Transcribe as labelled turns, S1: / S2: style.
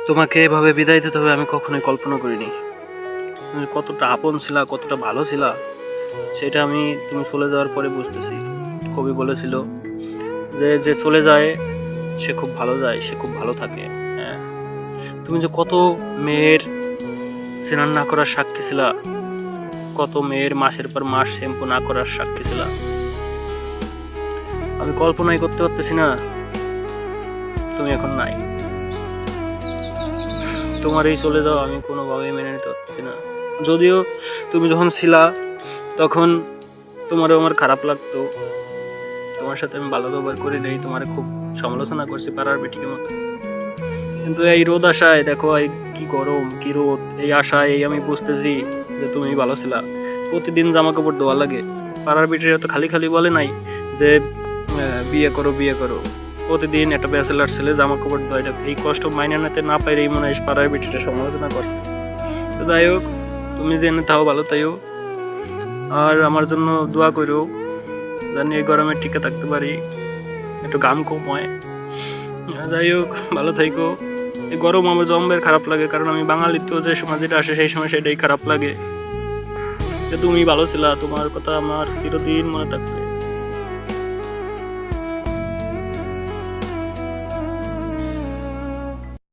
S1: তোমাকে এভাবে বিদায় দিতে হবে আমি কখনোই কল্পনা করিনি। তুমি কতটা আপন ছিলা, কতটা ভালো ছিলা, সেটা আমি তুমি চলে যাওয়ার পরে বুঝতেছি। কবি বলেছিল যে যে চলে যায় সে খুব ভালো যায়, সে খুব ভালো থাকে। হ্যাঁ, তুমি যে কত মেয়ের স্নান না করার সাক্ষী ছিলা, কত মেয়ের মাসের পর মাস শ্যাম্পু না করার সাক্ষী ছিলা, আমি কল্পনাই করতে পারতেছি না। তুমি এখন নাই, তোমার এই চলে যাওয়া আমি কোনোভাবেই মেনে নিতে পারতেছি না। যদিও তুমি যখন ছিলা তখন তোমারও আমার খারাপ লাগতো, তোমার সাথে আমি ভালো ব্যবহার করি নাই, তোমার খুব সমালোচনা করছি পাড়ার বেটির মতো। কিন্তু এই রোদ আশায় দেখো, এই কি গরম কি রোদ, এই আশায় এই আমি বুঝতেছি যে তুমি ভালো ছিলা। প্রতিদিন জামা কাপড় ধোয়া লাগে, পাড়ার বেটিরা তো খালি খালি বলে নাই যে বিয়ে করো বিয়ে করো। প্রতিদিন একটা ব্যাচেলার ছেলে জামা কাপড় ধোয়, এই কষ্ট মাইনে নিতে না পাইলেই মনে হয় পাড়ার বেটিটা সমালোচনা করছে। তো যাই হোক, তুমি জেনে থাও ভালো তাইও, আর আমার জন্য দোয়া করো জানি এই গরমে টিকে থাকতে পারি, একটু ঘাম কম হয়। যাই হোক, ভালো থাইকো। এই গরম আমার জম্বের খারাপ লাগে, কারণ আমি বাঙালির তো যে সময় যেটা আসে সেই সময় সেটাই খারাপ লাগে। যে তুমি ভালো ছিলা, তোমার কথা আমার চিরদিন মনে থাকবে।